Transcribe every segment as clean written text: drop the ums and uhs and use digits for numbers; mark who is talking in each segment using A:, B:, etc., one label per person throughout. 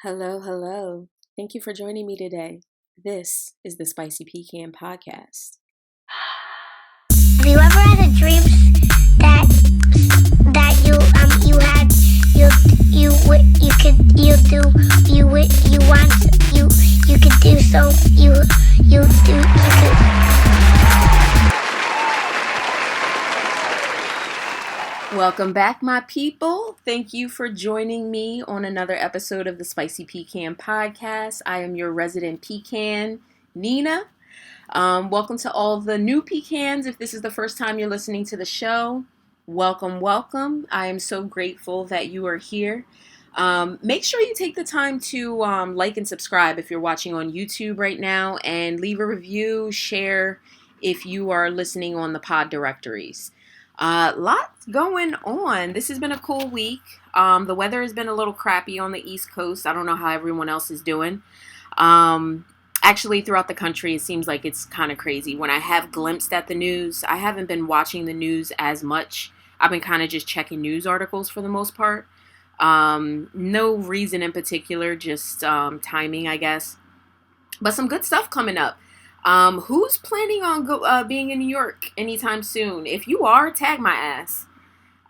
A: Hello, hello. Thank you for joining me today. This is the Spicy Pecan Podcast.
B: Have you ever had a dream that you could do so you could.
A: Welcome back, my people. Thank you for joining me on another episode of the Spicy Pecan Podcast. I am your resident pecan, Nina. Welcome to all the new pecans. If this is the first time you're listening to the show, welcome. I am so grateful that you are here. Make sure you take the time to like and subscribe if you're watching on YouTube right now, and leave a review, share if you are listening on the pod directories. Lots going on. This has been a cool week. The weather has been a little crappy on the East Coast. I don't know how everyone else is doing. Actually, throughout the country, it seems like it's kind of crazy. When I have glimpsed at the news, I haven't been watching the news as much. I've been kind of just checking news articles for the most part. No reason in particular, just timing, I guess. But some good stuff coming up. Who's planning on being in New York anytime soon? If you are, tag my ass.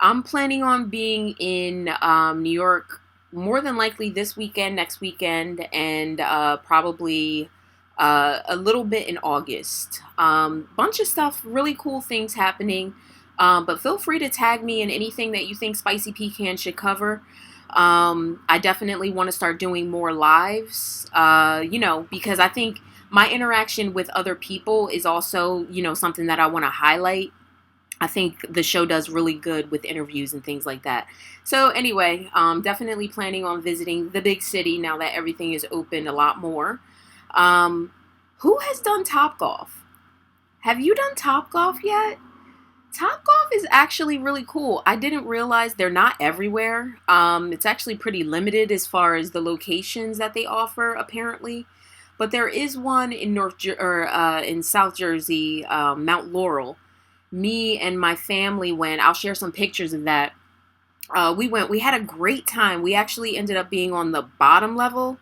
A: I'm planning on being in New York more than likely this weekend, next weekend, and probably a little bit in August. Bunch of stuff, really cool things happening. But feel free to tag me in anything that you think Spicy Pecan should cover. I definitely want to start doing more lives, because I think my interaction with other people is also, something that I want to highlight. I think the show does really good with interviews and things like that. So anyway, definitely planning on visiting the big city now that everything is open a lot more. Who has done Topgolf? Have you done Topgolf yet? Topgolf is actually really cool. I didn't realize they're not everywhere. It's actually pretty limited as far as the locations that they offer, apparently. But there is one in in South Jersey, Mount Laurel. Me and my family went. I'll share some pictures of that. We went. We had a great time. We actually ended up being on the bottom level,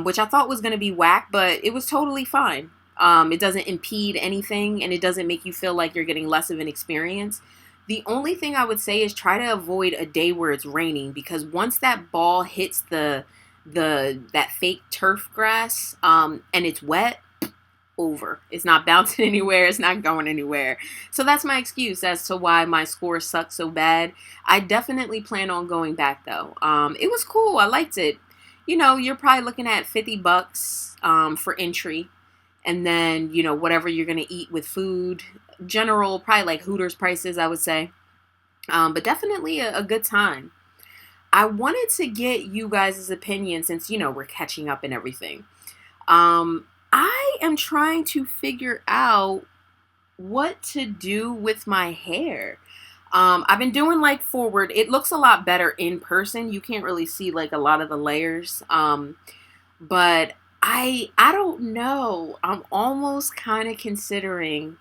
A: which I thought was going to be whack, but it was totally fine. It doesn't impede anything, and it doesn't make you feel like you're getting less of an experience. The only thing I would say is try to avoid a day where it's raining, because once that ball hits that fake turf grass, and it's wet, over. It's not bouncing anywhere. It's not going anywhere. So that's my excuse as to why my score sucked so bad. I definitely plan on going back though. It was cool. I liked it. You're probably looking at $50 for entry. And then, whatever you're going to eat with food. General, probably like Hooters prices, I would say. But definitely a good time. I wanted to get you guys' opinion since, we're catching up and everything. I am trying to figure out what to do with my hair. I've been doing like forward. It looks a lot better in person. You can't really see like a lot of the layers. But I don't know. I'm almost kind of considering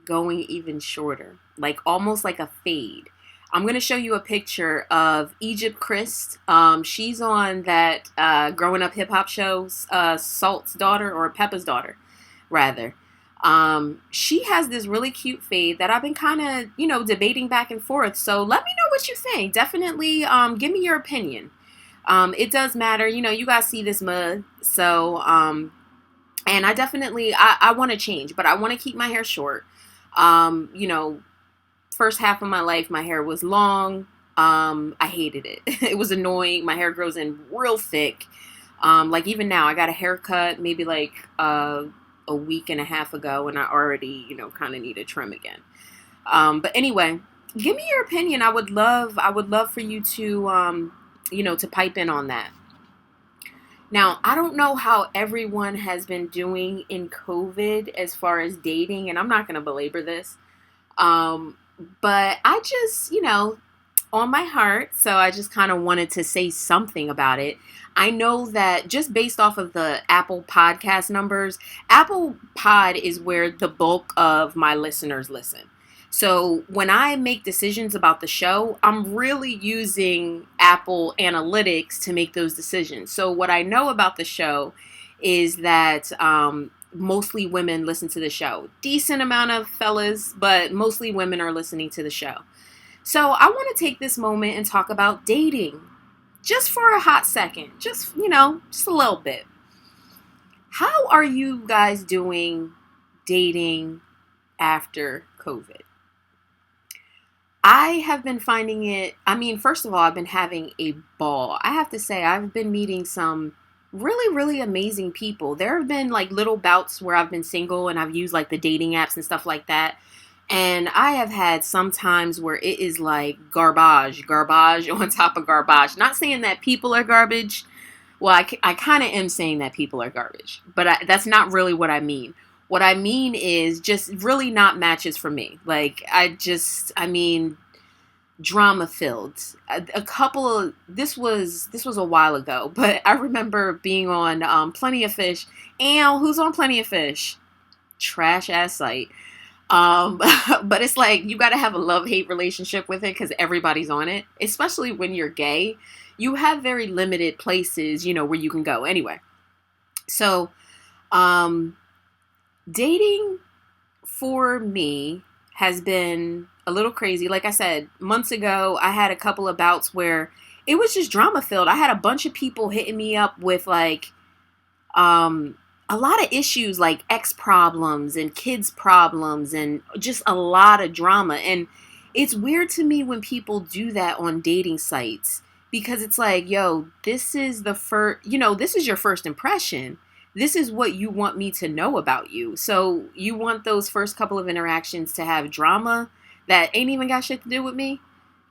A: going even shorter. Like almost like a fade. I'm going to show you a picture of Egypt Chris. She's on that Growing Up Hip Hop show, Salt's daughter, or Peppa's daughter, rather. She has this really cute fade that I've been kind of, debating back and forth. So let me know what you think. Definitely give me your opinion. It does matter. You guys see this mud. So, and I definitely, I want to change, but I want to keep my hair short. First half of my life, my hair was long. I hated it. It was annoying. My hair grows in real thick. Like even now, I got a haircut maybe like a week and a half ago, and I already, kind of need a trim again. But anyway, give me your opinion. I would love for you to, to pipe in on that. Now, I don't know how everyone has been doing in COVID as far as dating, and I'm not going to belabor this. But I just, on my heart, so I just kind of wanted to say something about it. I know that just based off of the Apple podcast numbers, Apple Pod is where the bulk of my listeners listen. So when I make decisions about the show, I'm really using Apple Analytics to make those decisions. So what I know about the show is that mostly women listen to the show. Decent amount of fellas, but mostly women are listening to the show. So I want to take this moment and talk about dating. Just for a hot second. Just a little bit. How are you guys doing dating after COVID? I have been finding it, first of all, I've been having a ball. I have to say, I've been meeting some really, really amazing people. There have been like little bouts where I've been single and I've used like the dating apps and stuff like that. And I have had some times where it is like garbage on top of garbage. Not saying that people are garbage. Well, I kind of am saying that people are garbage, but that's not really what I mean. What I mean is just really not matches for me. Like, drama filled. A couple of, this was a while ago, but I remember being on Plenty of Fish. And who's on Plenty of Fish? Trash ass site. But it's like, you got to have a love-hate relationship with it because everybody's on it, especially when you're gay. You have very limited places, where you can go. Anyway, so, dating for me has been a little crazy. Like I said, months ago, I had a couple of bouts where it was just drama filled. I had a bunch of people hitting me up with like, a lot of issues like ex problems and kids problems and just a lot of drama. And it's weird to me when people do that on dating sites because it's like, yo, this is this is your first impression. This is what you want me to know about you. So you want those first couple of interactions to have drama that ain't even got shit to do with me?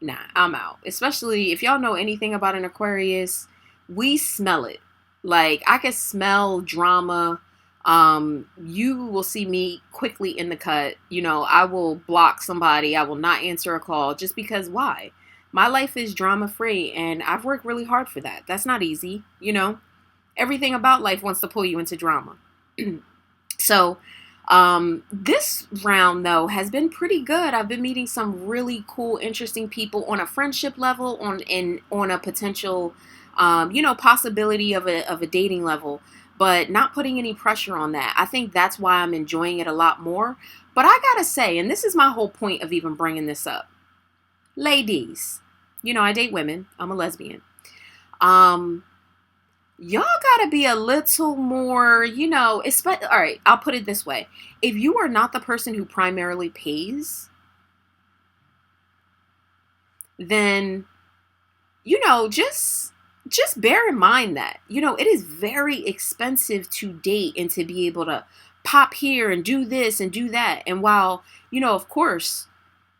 A: Nah, I'm out. Especially if y'all know anything about an Aquarius, we smell it. Like, I can smell drama. You will see me quickly in the cut. I will block somebody. I will not answer a call just because why? My life is drama free and I've worked really hard for that. That's not easy. Everything about life wants to pull you into drama. So, this round though has been pretty good. I've been meeting some really cool, interesting people on a friendship level, on a potential, possibility of a dating level, but not putting any pressure on that. I think that's why I'm enjoying it a lot more. But I gotta say, and this is my whole point of even bringing this up, ladies, I date women. I'm a lesbian. Y'all gotta be a little more, all right, I'll put it this way. If you are not the person who primarily pays, then, just bear in mind that, it is very expensive to date and to be able to pop here and do this and do that. And while, of course,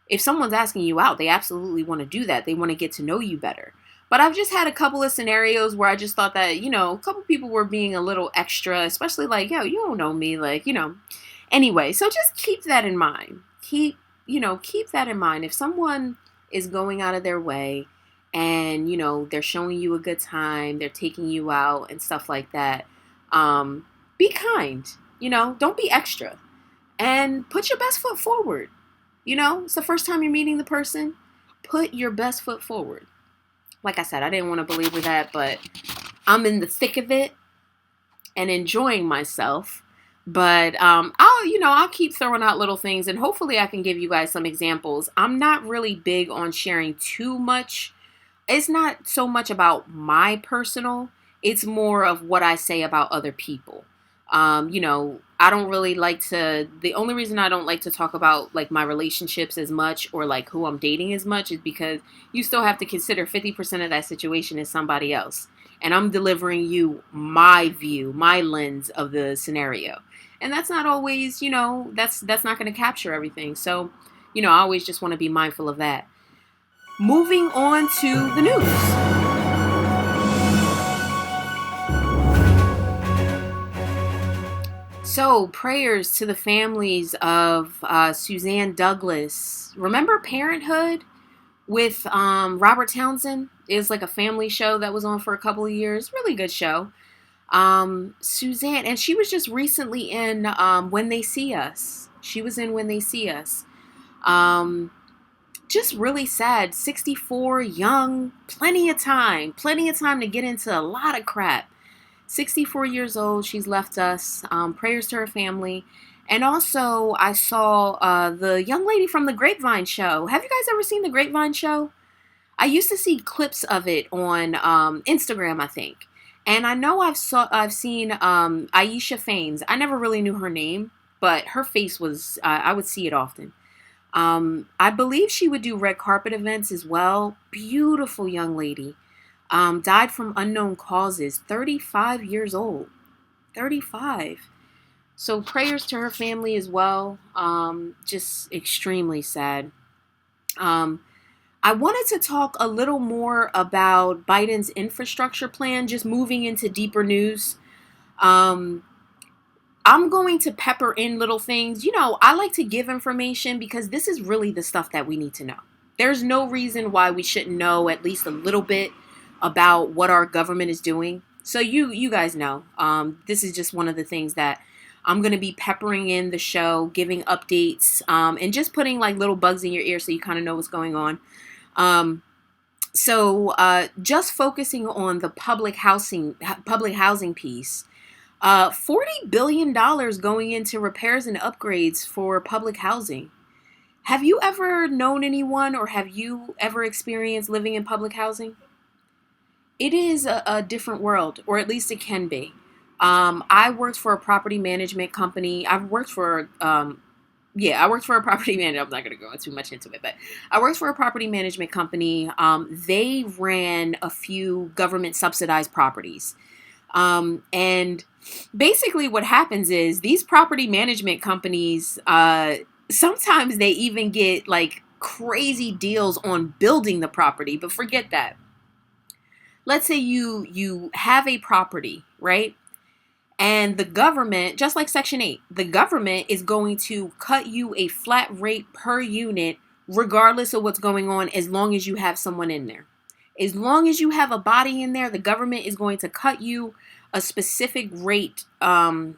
A: if someone's asking you out, they absolutely want to do that. They want to get to know you better. But I've just had a couple of scenarios where I just thought that, a couple people were being a little extra, especially like, yo, you don't know me, like, Anyway, so just keep that in mind. Keep that in mind. If someone is going out of their way and, they're showing you a good time, they're taking you out and stuff like that, be kind, don't be extra. And put your best foot forward. It's the first time you're meeting the person. Put your best foot forward. Like I said, I didn't want to belabor that, but I'm in the thick of it and enjoying myself. But I'll keep throwing out little things, and hopefully I can give you guys some examples. I'm not really big on sharing too much. It's not so much about my personal. It's more of what I say about other people. I don't really like to, the only reason I don't like to talk about like my relationships as much or like who I'm dating as much is because you still have to consider 50% of that situation is somebody else. And I'm delivering you my view, my lens of the scenario. And that's not always, that's not going to capture everything. So, I always just want to be mindful of that. Moving on to the news. So, prayers to the families of Suzanne Douglas. Remember Parenthood with Robert Townsend? It was like a family show that was on for a couple of years. Really good show. Suzanne, and she was just recently in When They See Us. She was in When They See Us. Just really sad. 64, young, plenty of time to get into a lot of crap. 64 years old, she's left us. Prayers to her family. And also, I saw the young lady from the Grapevine show. Have you guys ever seen the Grapevine show? I used to see clips of it on Instagram, I think. And I know I've seen Aisha Faines. I never really knew her name, but her face was, I would see it often. I believe she would do red carpet events as well. Beautiful young lady. Died from unknown causes. 35 years old. 35. So prayers to her family as well. Just extremely sad. I wanted to talk a little more about Biden's infrastructure plan, just moving into deeper news. Um, I'm going to pepper in little things. You know, I like to give information because this is really the stuff that we need to know. There's no reason why we shouldn't know at least a little bit about what our government is doing. So you guys know, this is just one of the things that I'm going to be peppering in the show, giving updates, and just putting like little bugs in your ear so you kind of know what's going on. Just focusing on the public housing piece. $40 billion going into repairs and upgrades for public housing. Have you ever known anyone or have you ever experienced living in public housing? It is a different world, or at least it can be. I worked for a property management company. I worked for a property manager. I'm not going to go too much into it, but I worked for a property management company. They ran a few government subsidized properties. And basically what happens is these property management companies, sometimes they even get like crazy deals on building the property, but forget that. Let's say you have a property, right? And the government, just like Section 8, the government is going to cut you a flat rate per unit, regardless of what's going on, as long as you have someone in there. As long as you have a body in there, the government is going to cut you a specific rate,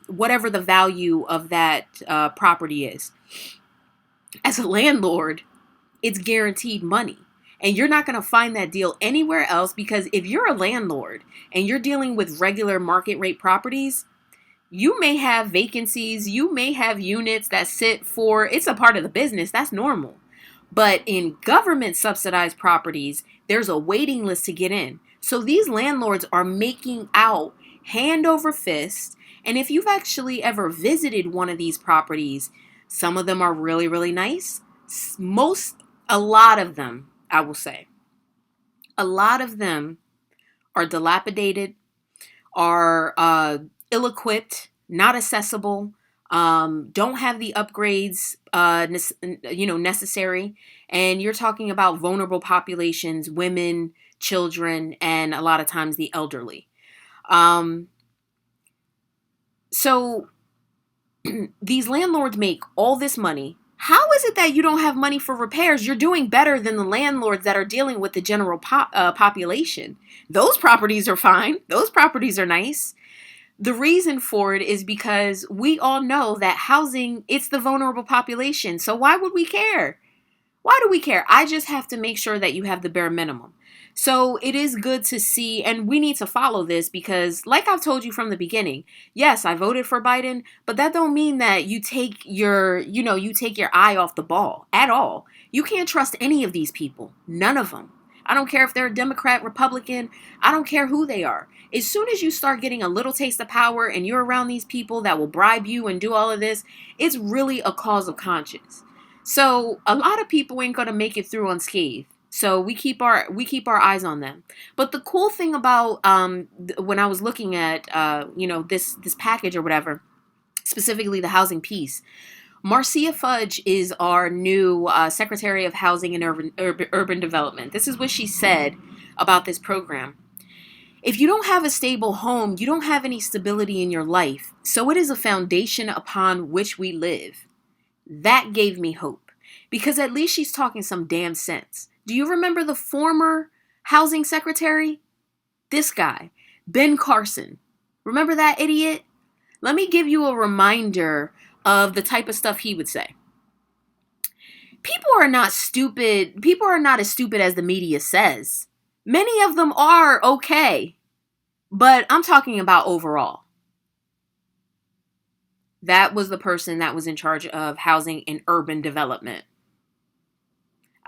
A: whatever the value of that property is. As a landlord, it's guaranteed money. And you're not going to find that deal anywhere else because if you're a landlord and you're dealing with regular market rate properties, you may have vacancies, you may have units that sit for, it's a part of the business, that's normal. But in government subsidized properties, there's a waiting list to get in. So these landlords are making out hand over fist. And if you've actually ever visited one of these properties, some of them are really, really nice. A lot of them, I will say, a lot of them are dilapidated, are ill-equipped, not accessible, don't have the upgrades, necessary. And you're talking about vulnerable populations, women, children, and a lot of times the elderly. So these landlords make all this money. How is it that you don't have money for repairs? You're doing better than the landlords that are dealing with the general population. Those properties are fine. Those properties are nice. The reason for it is because we all know that housing, it's the vulnerable population. So why would we care? Why do we care? I just have to make sure that you have the bare minimum. So it is good to see, and we need to follow this because like I've told you from the beginning, yes, I voted for Biden, but that don't mean that you take your eye off the ball at all. You can't trust any of these people. None of them. I don't care if they're a Democrat, Republican. I don't care who they are. As soon as you start getting a little taste of power and you're around these people that will bribe you and do all of this, it's really a cause of conscience. So a lot of people ain't going to make it through unscathed. So we keep our eyes on them. But the cool thing about when I was looking at this package or whatever, specifically the housing piece, Marcia Fudge is our new Secretary of Housing and Urban Development. This is what she said about this program. If you don't have a stable home, you don't have any stability in your life. So it is a foundation upon which we live. That gave me hope because at least she's talking some damn sense. Do you remember the former housing secretary? This guy, Ben Carson. Remember that idiot? Let me give you a reminder of the type of stuff he would say. People are not stupid. People are not as stupid as the media says. Many of them are okay, but I'm talking about overall. That was the person that was in charge of housing and urban development.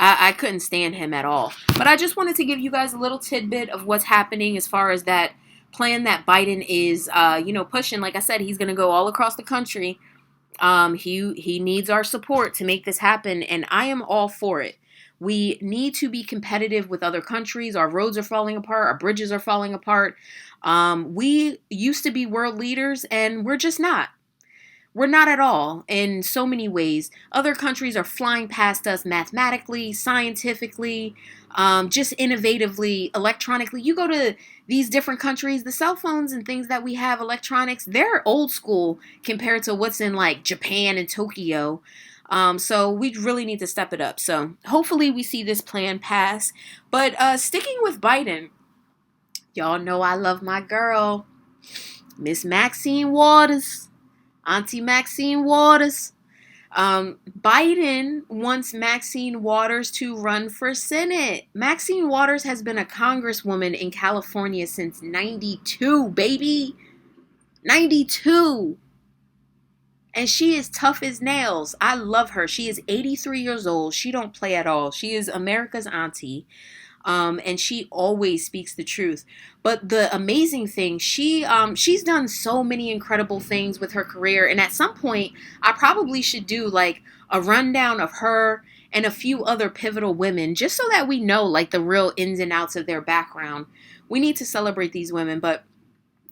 A: I couldn't stand him at all. But I just wanted to give you guys a little tidbit of what's happening as far as that plan that Biden is, pushing. Like I said, he's going to go all across the country. He needs our support to make this happen, and I am all for it. We need to be competitive with other countries. Our roads are falling apart. Our bridges are falling apart. We used to be world leaders, and we're just not. We're not at all in so many ways. Other countries are flying past us mathematically, scientifically, just innovatively, electronically. You go to these different countries, the cell phones and things that we have, electronics, they're old school compared to what's in like Japan and Tokyo. So we really need to step it up. So hopefully we see this plan pass. But sticking with Biden, y'all know I love my girl, Miss Maxine Waters. Auntie Maxine Waters. Biden wants Maxine Waters to run for Senate. Maxine Waters has been a congresswoman in California since 92, baby. 92. And she is tough as nails. I love her. She is 83 years old. She don't play at all. She is America's auntie. And she always speaks the truth. But the amazing thing, she's done so many incredible things with her career. And at some point, I probably should do like a rundown of her and a few other pivotal women, just so that we know like the real ins and outs of their background. We need to celebrate these women. But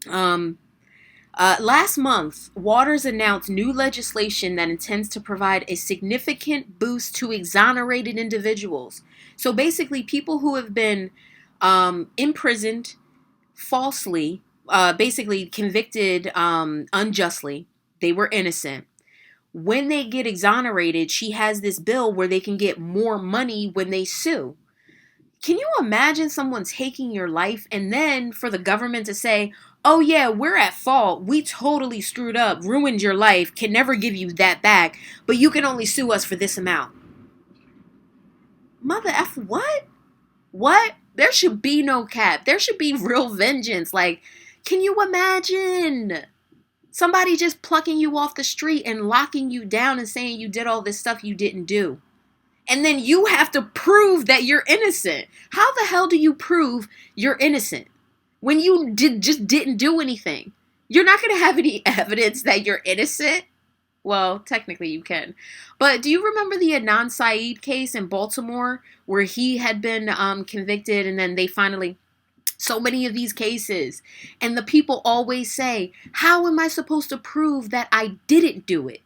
A: last month, Waters announced new legislation that intends to provide a significant boost to exonerated individuals. So basically, people who have been imprisoned falsely, basically convicted unjustly, they were innocent. When they get exonerated, she has this bill where they can get more money when they sue. Can you imagine someone taking your life and then for the government to say, oh yeah, we're at fault. We totally screwed up, ruined your life, can never give you that back, but you can only sue us for this amount. Mother F, what? What? There should be no cap. There should be real vengeance. Like, can you imagine somebody just plucking you off the street and locking you down and saying you did all this stuff you didn't do? And then you have to prove that you're innocent. How the hell do you prove you're innocent when you just didn't do anything? You're not going to have any evidence that you're innocent. Well, technically you can. But do you remember the Adnan Syed case in Baltimore where he had been convicted and then they finally, so many of these cases, and the people always say, how am I supposed to prove that I didn't do it?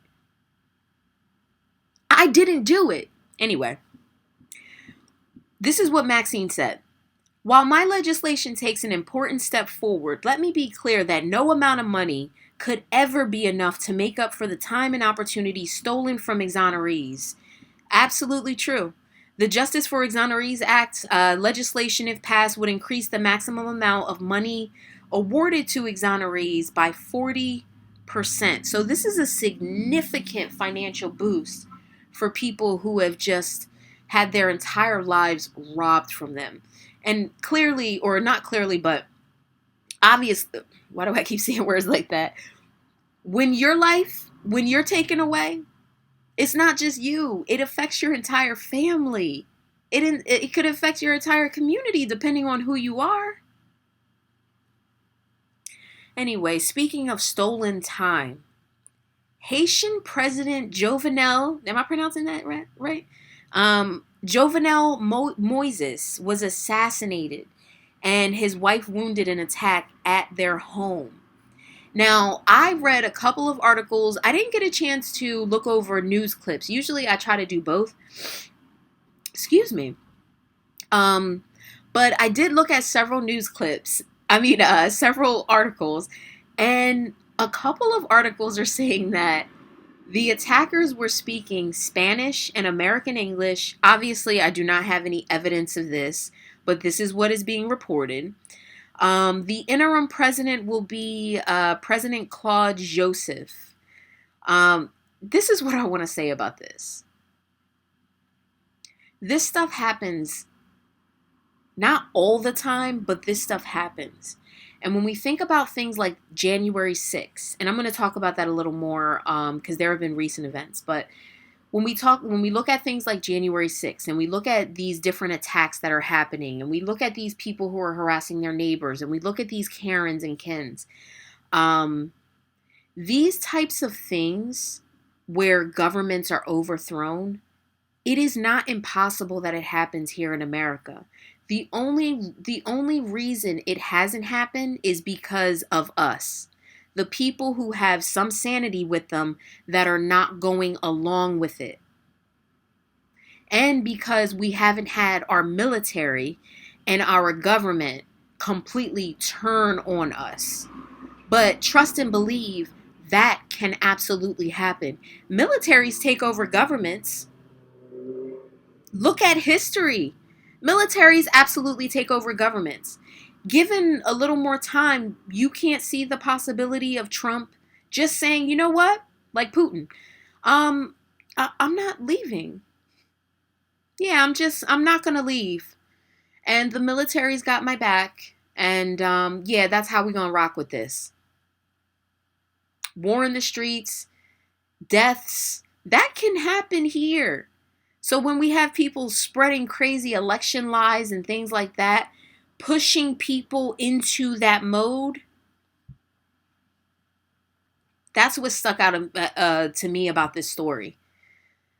A: I didn't do it. Anyway, this is what Maxine said. While my legislation takes an important step forward, let me be clear that no amount of money could ever be enough to make up for the time and opportunity stolen from exonerees. Absolutely true. The Justice for Exonerees Act legislation, if passed, would increase the maximum amount of money awarded to exonerees by 40%. So this is a significant financial boost for people who have just had their entire lives robbed from them. And clearly, or not clearly, but obviously, why do I keep saying words like that? When you're taken away, it's not just you. It affects your entire family. It could affect your entire community depending on who you are. Anyway, speaking of stolen time, Haitian President Jovenel, am I pronouncing that right? Jovenel Moises was assassinated and his wife wounded in an attack at their home. Now, I read a couple of articles. I didn't get a chance to look over news clips. Usually I try to do both. Excuse me. But I did look at several news clips. Several articles. And a couple of articles are saying that the attackers were speaking Spanish and American English. Obviously, I do not have any evidence of this, but this is what is being reported. The interim president will be President Claude Joseph. This is what I want to say about this. This stuff happens not all the time, but this stuff happens. And when we think about things like January 6th, and I'm going to talk about that a little more because there have been recent events, but when we look at things like January 6th and we look at these different attacks that are happening and we look at these people who are harassing their neighbors and we look at these Karens and Kens, these types of things where governments are overthrown, it is not impossible that it happens here in America. The only reason it hasn't happened is because of us. The people who have some sanity with them that are not going along with it. And because we haven't had our military and our government completely turn on us. But trust and believe that can absolutely happen. Militaries take over governments. Look at history. Militaries absolutely take over governments. Given a little more time, you can't see the possibility of Trump just saying, you know what? Like Putin, I'm not leaving. Yeah, I'm not going to leave. And the military's got my back. And yeah, that's how we're going to rock with this. War in the streets, deaths, that can happen here. So when we have people spreading crazy election lies and things like that, pushing people into that mode, that's what stuck out to me about this story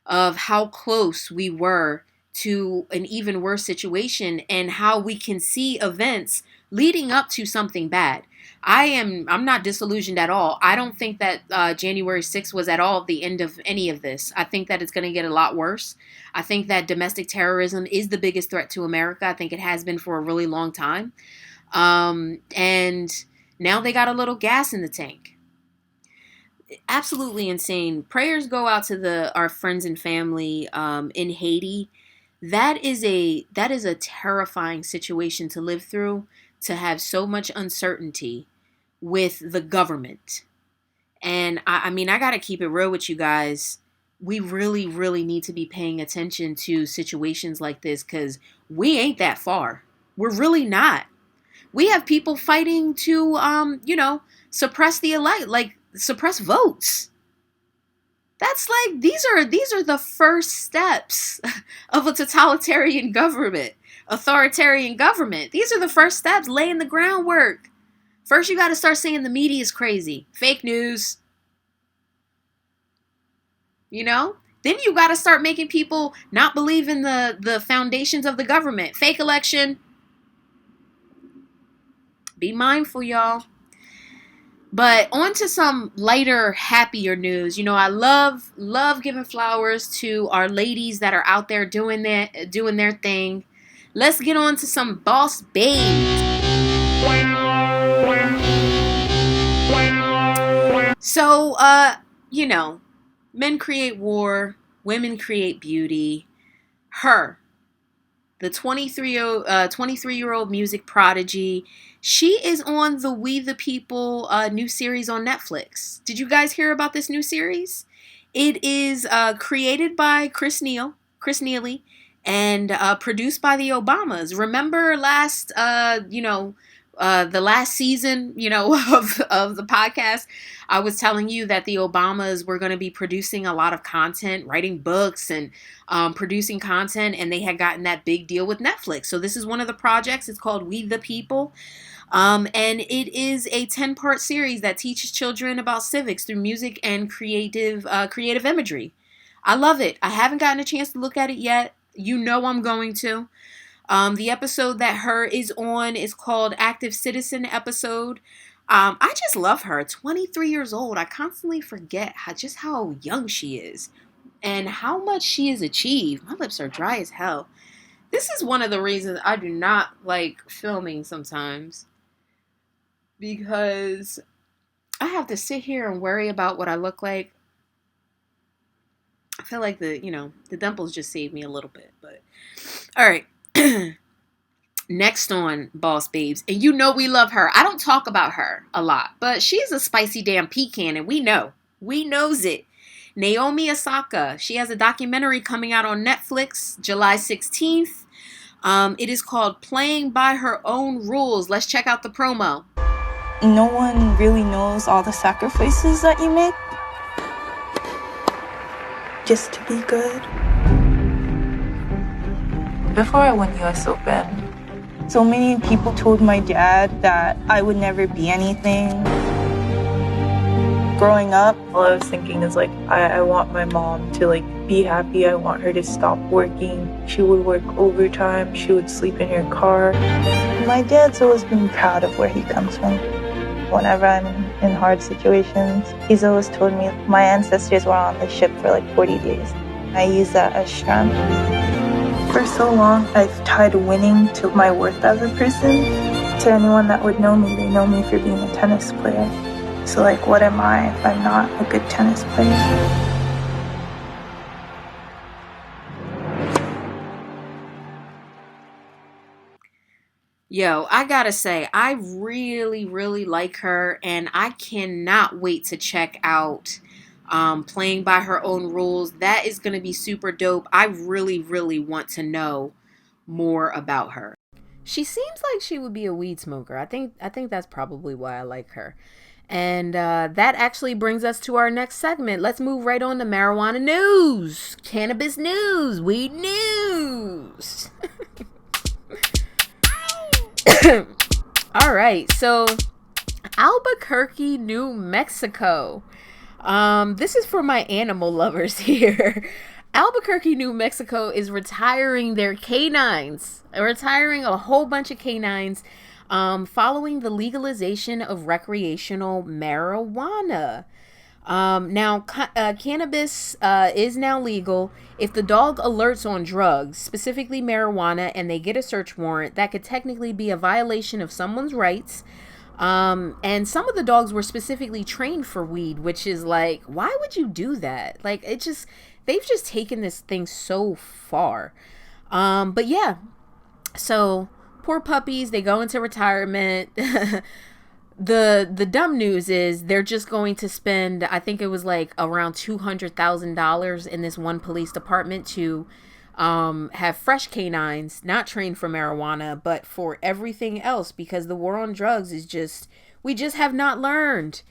A: of how close we were to an even worse situation and how we can see events leading up to something bad. I'm not disillusioned at all. I don't think that January 6th was at all the end of any of this. I think that it's going to get a lot worse. I think that domestic terrorism is the biggest threat to America. I think it has been for a really long time. And now they got a little gas in the tank. Absolutely insane. Prayers go out to our friends and family in Haiti. That is a terrifying situation to live through, to have so much uncertainty with the government. And I mean, I got to keep it real with you guys. We really, really need to be paying attention to situations like this because we ain't that far. We're really not. We have people fighting to, suppress suppress votes. That's like, these are the first steps of a totalitarian government, authoritarian government. These are the first steps, laying the groundwork. First, you got to start saying the media is crazy. Fake news. Then you got to start making people not believe in the foundations of the government. Fake election. Be mindful, y'all. But on to some lighter, happier news. I love giving flowers to our ladies that are out there doing their thing. Let's get on to some boss babes. So, men create war, women create beauty. Her, the 23-year-old music prodigy, she is on the We the People new series on Netflix. Did you guys hear about this new series? It is created by Chris Neely, and produced by the Obamas. Remember the last season, of the podcast, I was telling you that the Obamas were going to be producing a lot of content, writing books and producing content, and they had gotten that big deal with Netflix. So this is one of the projects. It's called We the People. And it is a 10-part series that teaches children about civics through music and creative imagery. I love it. I haven't gotten a chance to look at it yet. I'm going to. The episode that her is on is called Active Citizen episode. I just love her. 23 years old. I constantly forget how young she is and how much she has achieved. My lips are dry as hell. This is one of the reasons I do not like filming sometimes, because I have to sit here and worry about what I look like. I feel like the dimples just saved me a little bit, but all right. Next on Boss Babes, and we love her. I don't talk about her a lot, but she's a spicy damn pecan, and we knows it. Naomi Osaka, she has a documentary coming out on Netflix July 16th. It is called Playing by Her Own Rules. Let's check out the promo.
C: No one really knows all the sacrifices that you make just to be good. Before I won US Open, so many people told my dad that I would never be anything. Growing up, all I was thinking is I want my mom to be happy. I want her to stop working. She would work overtime. She would sleep in her car. My dad's always been proud of where he comes from. Whenever I'm in hard situations, he's always told me my ancestors were on the ship for 40 days. I use that as strength. For so long, I've tied winning to my worth as a person. To anyone that would know me, they know me for being a tennis player. So what am I if I'm not a good tennis player?
A: Yo, I gotta say, I really, really like her, and I cannot wait to check out Playing by Her Own Rules. That is gonna be super dope. I really, really want to know more about her. She seems like she would be a weed smoker. I think that's probably why I like her. And that actually brings us to our next segment. Let's move right on to marijuana news, cannabis news, weed news. All right, so Albuquerque, New Mexico. This is for my animal lovers here. Albuquerque, New Mexico is retiring their canines, retiring a whole bunch of canines following the legalization of recreational marijuana. Now, cannabis is now legal. If the dog alerts on drugs, specifically marijuana, and they get a search warrant, that could technically be a violation of someone's rights. And some of the dogs were specifically trained for weed, which is why would you do that? They've just taken this thing so far. But yeah, so poor puppies, they go into retirement. The dumb news is they're just going to spend, I think it was around $200,000 in this one police department to have fresh canines, not trained for marijuana, but for everything else, because the war on drugs is we just have not learned.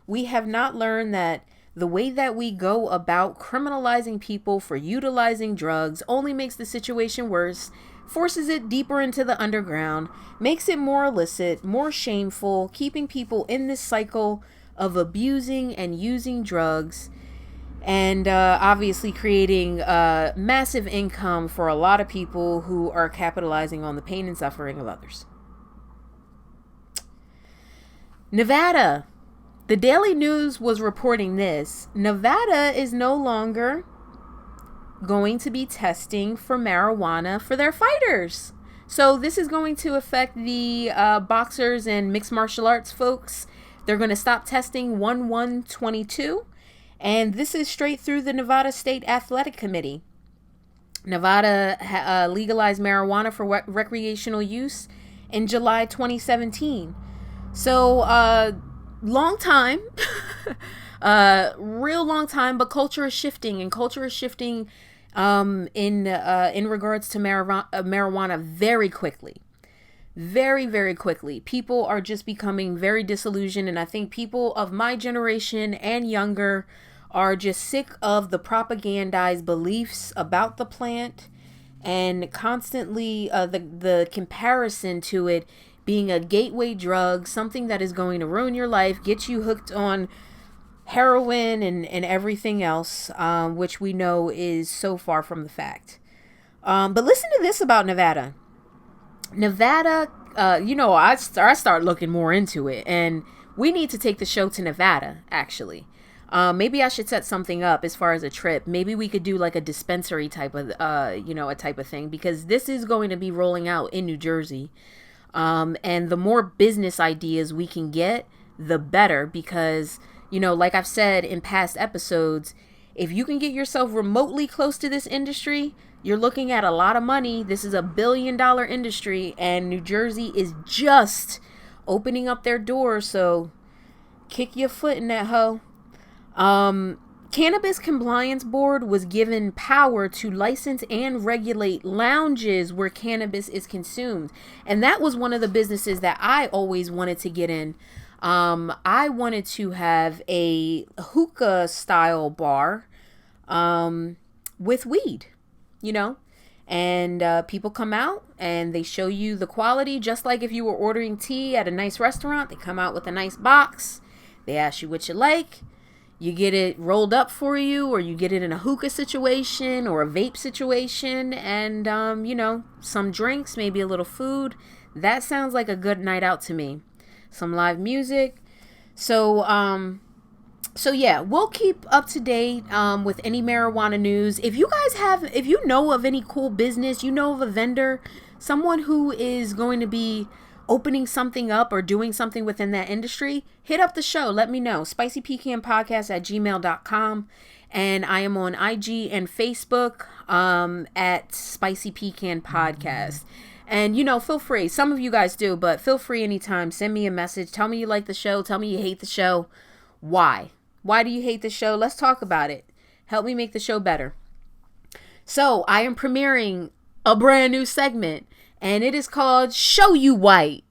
A: We have not learned that the way that we go about criminalizing people for utilizing drugs only makes the situation worse, forces it deeper into the underground, makes it more illicit, more shameful, keeping people in this cycle of abusing and using drugs, and obviously creating massive income for a lot of people who are capitalizing on the pain and suffering of others. Nevada. The Daily News was reporting this. Nevada is no longer going to be testing for marijuana for their fighters. So this is going to affect the boxers and mixed martial arts folks. They're going to stop testing 1/1/22. And this is straight through the Nevada State Athletic Committee. Nevada legalized marijuana for recreational use in July 2017. So, long time, real long time, but culture is shifting, and culture is shifting in regards to marijuana very quickly. Very, very quickly. People are just becoming very disillusioned, and I think people of my generation and younger are just sick of the propagandized beliefs about the plant, and constantly the comparison to it being a gateway drug, something that is going to ruin your life, get you hooked on heroin and everything else, which we know is so far from the fact. But listen to this about Nevada. Nevada, I start looking more into it, and we need to take the show to Nevada, actually. Maybe I should set something up as far as a trip. Maybe we could do a dispensary type of, a type of thing, because this is going to be rolling out in New Jersey. And the more business ideas we can get, the better, because, like I've said in past episodes, if you can get yourself remotely close to this industry, you're looking at a lot of money. This is a $1 billion industry, and New Jersey is just opening up their doors. So kick your foot in that hoe. Cannabis Compliance Board was given power to license and regulate lounges where cannabis is consumed. And that was one of the businesses that I always wanted to get in. I wanted to have a hookah style bar with weed, you know, and people come out and they show you the quality, just like if you were ordering tea at a nice restaurant. They come out with a nice box. They ask you what you like. You get it rolled up for you, or you get it in a hookah situation or a vape situation, and, you know, some drinks, maybe a little food. That sounds like a good night out to me. Some live music. So yeah, we'll keep up to date with any marijuana news. If you know of any cool business, you know of a vendor, someone who is going to be opening something up or doing something within that industry, hit up the show. Let me know. spicypecanpodcast@gmail.com. And I am on IG and Facebook at Spicy Pecan Podcast. And, you know, feel free. Some of you guys do, but feel free anytime. Send me a message. Tell me you like the show. Tell me you hate the show. Why? Why do you hate the show? Let's talk about it. Help me make the show better. So I am premiering a brand new segment, and it is called Show You White.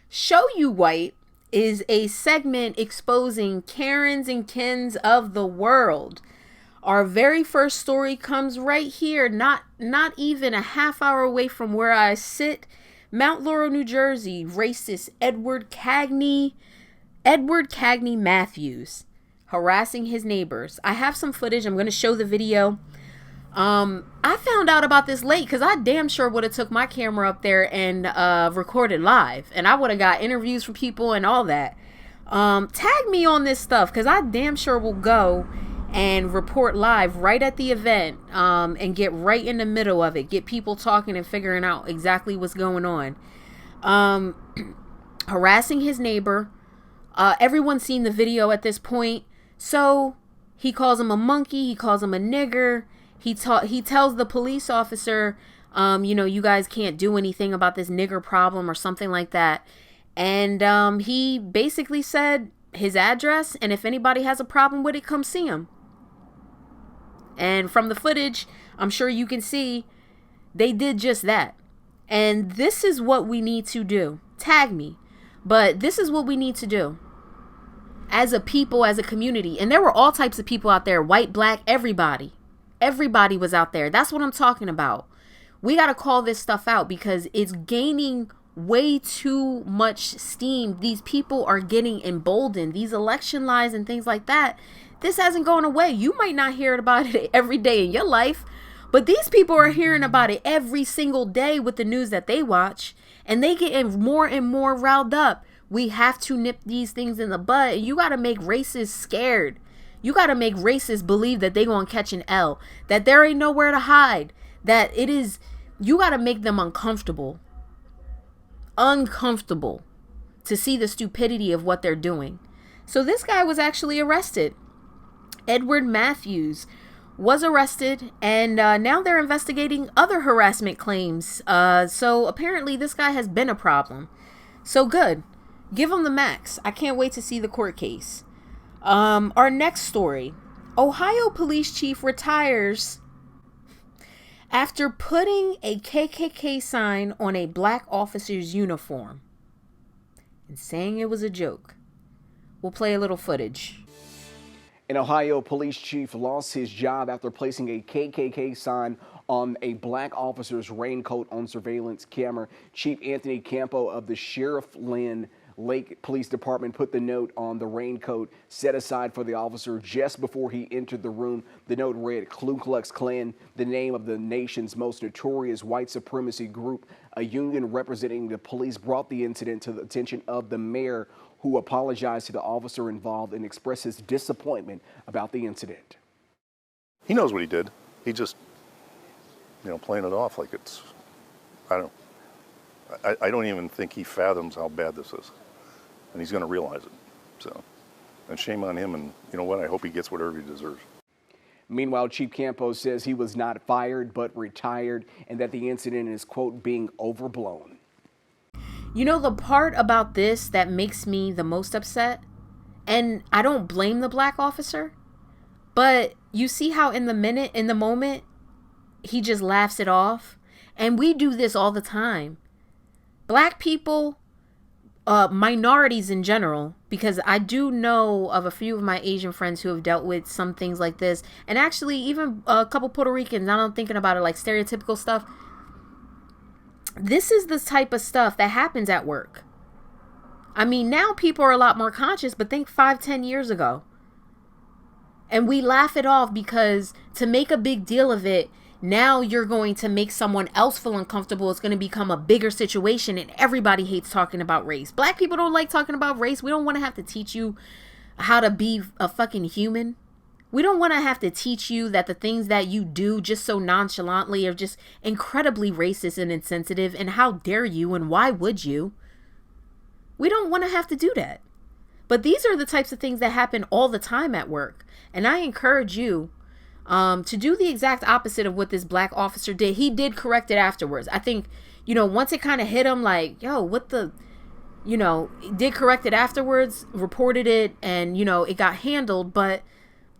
A: Show You White is a segment exposing Karens and Kens of the world. Our very first story comes right here, not even a half hour away from where I sit. Mount Laurel, New Jersey, racist Edward Cagney Matthews harassing his neighbors. I have some footage. I'm going to show the video. I found out about this late because I damn sure would have took my camera up there and recorded live, and I would have got interviews from people and all that. Tag me on this stuff because I damn sure will go and report live right at the event, and get right in the middle of it, get people talking and figuring out exactly what's going on. Harassing his neighbor. Everyone's seen the video at this point. So he calls him a monkey. He calls him a nigger. He tells the police officer, you know, you guys can't do anything about this nigger problem or something like that. And he basically said his address, and if anybody has a problem with it, come see him. And from the footage, I'm sure you can see they did just that. And this is what we need to do. Tag me. But this is what we need to do as a people, as a community. And there were all types of people out there, white, black, everybody. Everybody was out there. That's what I'm talking about. We got to call this stuff out because it's gaining way too much steam. These people are getting emboldened. These election lies and things like that. This hasn't gone away. You might not hear about it every day in your life, but these people are hearing about it every single day with the news that they watch, and they get more and more riled up. We have to nip these things in the bud. You got to make racists scared. You got to make racists believe that they going to catch an L, that there ain't nowhere to hide, that it is, you got to make them uncomfortable to see the stupidity of what they're doing. So this guy was actually arrested. Edward Matthews was arrested, and now they're investigating other harassment claims. So apparently this guy has been a problem. So good. Give him the max. I can't wait to see the court case. Our next story. Ohio police chief retires after putting a KKK sign on a black officer's uniform and saying it was a joke. We'll play a little footage.
D: An Ohio police chief lost his job after placing a KKK sign on a black officer's raincoat on surveillance camera. Chief Anthony Campo of the Sheriff Lynn Lake Police Department put the note on the raincoat set aside for the officer just before he entered the room. The note read, Ku Klux Klan, the name of the nation's most notorious white supremacy group. A union representing the police brought the incident to the attention of the mayor, who apologized to the officer involved and expressed his disappointment about the incident.
E: He knows what he did. He just, playing it off like it's, I don't even think he fathoms how bad this is. And he's going to realize it. So, and shame on him. And you know what? I hope he gets whatever he deserves.
D: Meanwhile, Chief Campos says he was not fired but retired and that the incident is, quote, being overblown.
A: You know, the part about this that makes me the most upset, and I don't blame the black officer, but you see how in the moment, he just laughs it off. And we do this all the time. Black people, minorities in general, because I do know of a few of my Asian friends who have dealt with some things like this. And actually, even a couple Puerto Ricans, now I'm thinking about it, like stereotypical stuff. This is the type of stuff that happens at work. I mean, now people are a lot more conscious, but think 5-10 years ago. And we laugh it off because to make a big deal of it, now you're going to make someone else feel uncomfortable. It's going to become a bigger situation, and everybody hates talking about race. Black people don't like talking about race. We don't want to have to teach you how to be a fucking human. We don't want to have to teach you that the things that you do just so nonchalantly are just incredibly racist and insensitive, and how dare you, and why would you? We don't want to have to do that. But these are the types of things that happen all the time at work. And I encourage you to do the exact opposite of what this black officer did. He did correct it afterwards. I think, once it kind of hit him like, yo, what the, did correct it afterwards, reported it, and, it got handled. But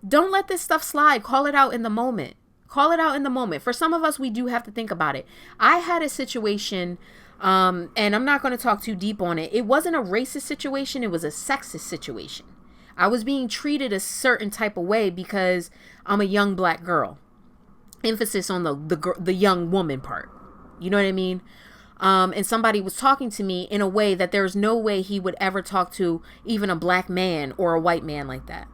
A: don't let this stuff slide. Call it out in the moment. Call it out in the moment. For some of us, we do have to think about it. I had a situation, and I'm not going to talk too deep on it. It wasn't a racist situation. It was a sexist situation. I was being treated a certain type of way because I'm a young black girl. Emphasis on the young woman part. You know what I mean? And somebody was talking to me in a way that there's no way he would ever talk to even a black man or a white man like that.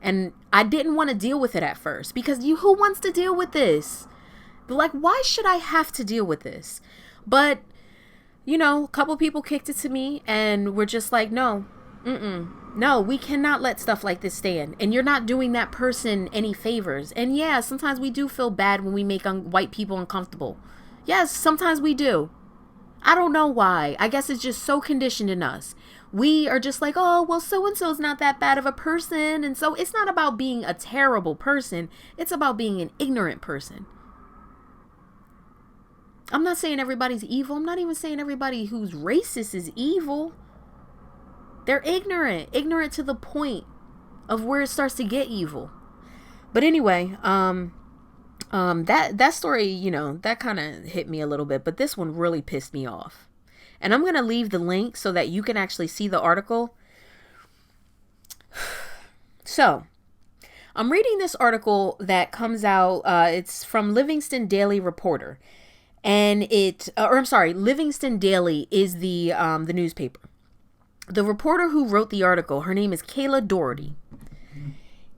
A: And I didn't want to deal with it at first because who wants to deal with this? Like, why should I have to deal with this? But, a couple people kicked it to me and we're just like, no, no, we cannot let stuff like this stand. And you're not doing that person any favors. And yeah, sometimes we do feel bad when we make white people uncomfortable. Yes, sometimes we do. I don't know why. I guess it's just so conditioned in us. We are just like, oh, well, so-and-so's not that bad of a person. And so it's not about being a terrible person. It's about being an ignorant person. I'm not saying everybody's evil. I'm not even saying everybody who's racist is evil. They're ignorant to the point of where it starts to get evil. But anyway, that story, that kind of hit me a little bit, but this one really pissed me off. And I'm going to leave the link so that you can actually see the article. So, I'm reading this article that comes out, it's from Livingston Daily Reporter. And Livingston Daily is the newspaper. The reporter who wrote the article, her name is Kayla Doherty.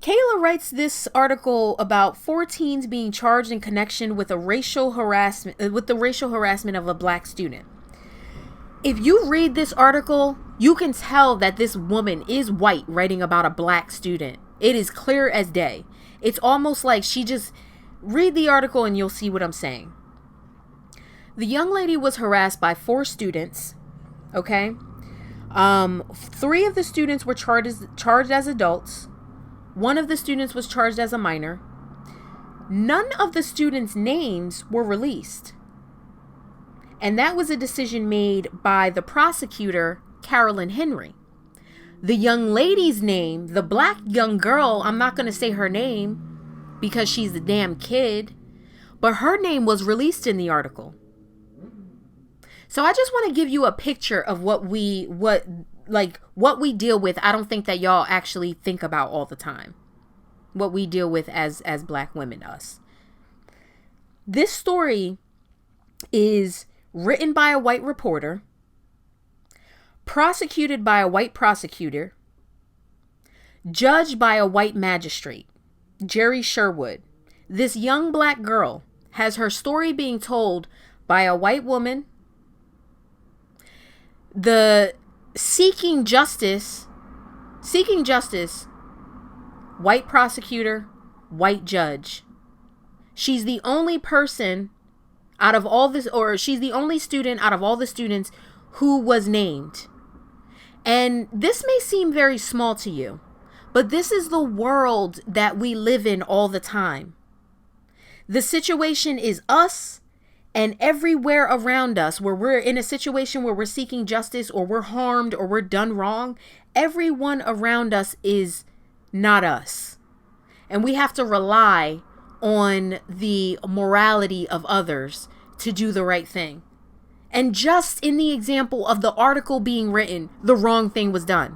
A: Kayla writes this article about 4 teens being charged in connection with the racial harassment of a black student. If you read this article, you can tell that this woman is white writing about a black student. It is clear as day. It's almost like she just read the article and you'll see what I'm saying. The young lady was harassed by 4 students. Okay. 3 of the students were charged as adults. 1 of the students was charged as a minor. None of the students' names were released. And that was a decision made by the prosecutor, Carolyn Henry. The young lady's name, the black young girl, I'm not going to say her name because she's a damn kid, but her name was released in the article. So I just want to give you a picture of what we deal with. I don't think that y'all actually think about all the time. What we deal with as black women, us. This story is written by a white reporter, prosecuted by a white prosecutor, judged by a white magistrate, Jerry Sherwood. This young black girl has her story being told by a white woman. The seeking justice, white prosecutor, white judge. She's the only person out of all this, or she's the only student out of all the students who was named. And this may seem very small to you, but this is the world that we live in all the time. The situation is us And everywhere around us where we're in a situation where we're seeking justice or we're harmed or we're done wrong, everyone around us is not us. And we have to rely on the morality of others to do the right thing. And just in the example of the article being written, the wrong thing was done.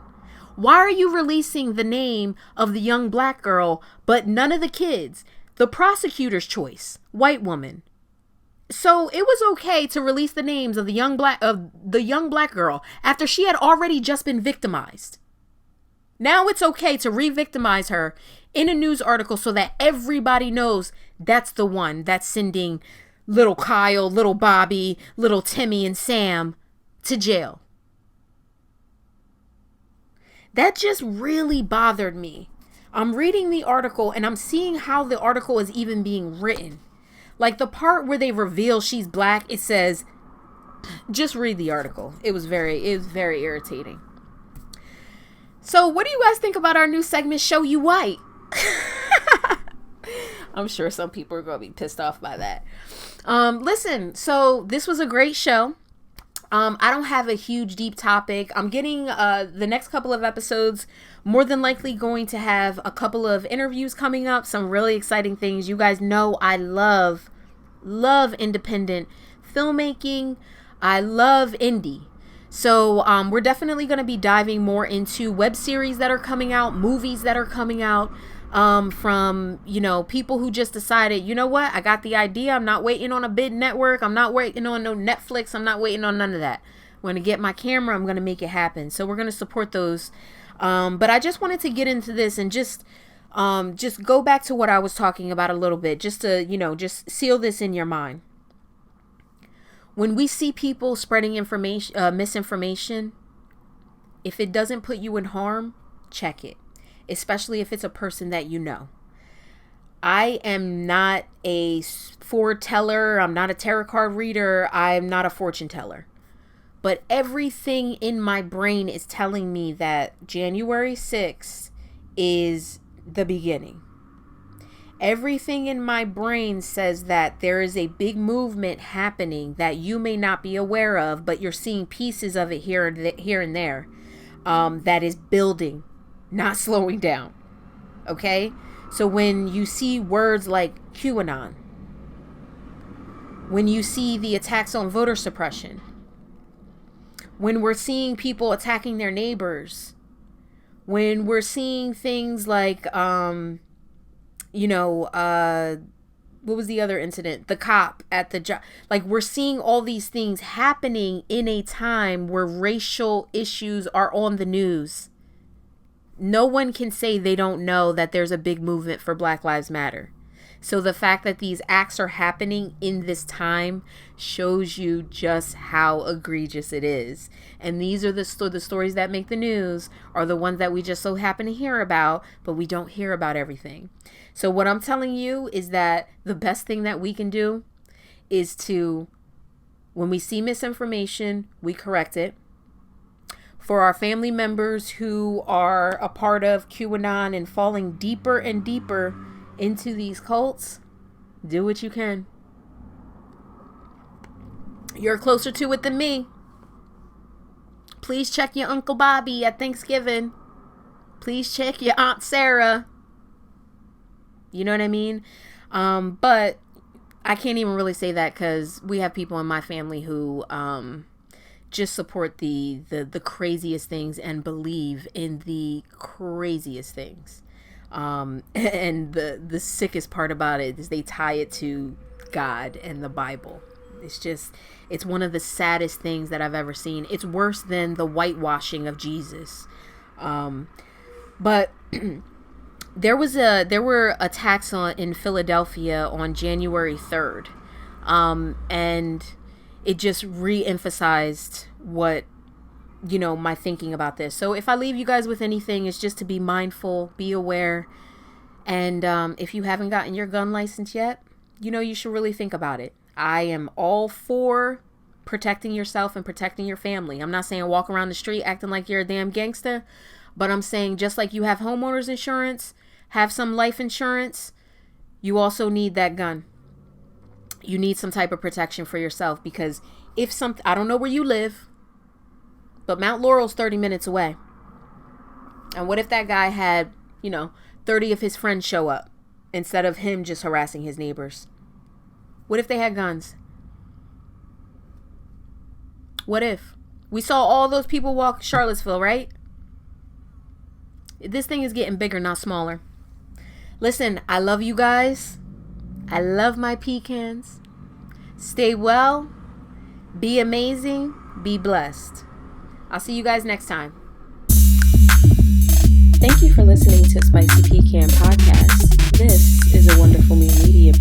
A: Why are you releasing the name of the young black girl, but none of the kids? The prosecutor's choice, white woman. So it was okay to release the names of the young black girl after she had already just been victimized. Now it's okay to re-victimize her in a news article so that everybody knows that's the one that's sending little Kyle, little Bobby, little Timmy and Sam to jail. That just really bothered me. I'm reading the article and I'm seeing how the article is even being written. Like the part where they reveal she's black, it says, just read the article. It was very irritating. So what do you guys think about our new segment, Show You White? I'm sure some people are going to be pissed off by that. Listen, so this was a great show. I don't have a huge deep topic. I'm getting the next couple of episodes more than likely going to have a couple of interviews coming up, some really exciting things. You guys know I love independent filmmaking. I love indie. So we're definitely going to be diving more into web series that are coming out, movies that are coming out, from, people who just decided, you know what, I got the idea. I'm not waiting on a big network. I'm not waiting on no Netflix. I'm not waiting on none of that. I'm going to get my camera. I'm going to make it happen. So we're going to support those. But I just wanted to get into this and just go back to what I was talking about a little bit, just to, just seal this in your mind. When we see people spreading misinformation, if it doesn't put you in harm, check it. Especially if it's a person that you know. I am not a foreteller. I'm not a tarot card reader. I'm not a fortune teller. But everything in my brain is telling me that January 6th is the beginning. Everything in my brain says that there is a big movement happening that you may not be aware of, but you're seeing pieces of it here and there, that is building, not slowing down. Okay? So when you see words like QAnon, when you see the attacks on voter suppression, when we're seeing people attacking their neighbors, when we're seeing things like, what was the other incident? The cop at the job. Like, we're seeing all these things happening in a time where racial issues are on the news. No one can say they don't know that there's a big movement for Black Lives Matter. So the fact that these acts are happening in this time shows you just how egregious it is. And these are the stories that make the news, are the ones that we just so happen to hear about, but we don't hear about everything. So what I'm telling you is that the best thing that we can do is to, when we see misinformation, we correct it. For our family members who are a part of QAnon and falling deeper and deeper into these cults, do what you can. You're closer to it than me. Please check your Uncle Bobby at Thanksgiving. Please check your Aunt Sarah. You know what I mean? But I can't even really say that because we have people in my family who just support the craziest things and believe in the craziest things. And the sickest part about it is they tie it to God and the Bible. It's one of the saddest things that I've ever seen. It's worse than the whitewashing of Jesus. But there were attacks in Philadelphia on January 3rd. And it just re-emphasized what, my thinking about this. So if I leave you guys with anything, it's just to be mindful, be aware. And if you haven't gotten your gun license yet, you should really think about it. I am all for protecting yourself and protecting your family. I'm not saying walk around the street acting like you're a damn gangster, but I'm saying just like you have homeowners insurance, have some life insurance, you also need that gun. you need some type of protection for yourself, because if I don't know where you live, but Mount Laurel's 30 minutes away. And what if that guy had, 30 of his friends show up instead of him just harassing his neighbors? What if they had guns? What if? We saw all those people walk Charlottesville, right? This thing is getting bigger, not smaller. Listen, I love you guys. I love my pecans. Stay well. Be amazing. Be blessed. I'll see you guys next time. Thank you for listening to Spicy Pecan Podcast. This is a Wonderful Me Media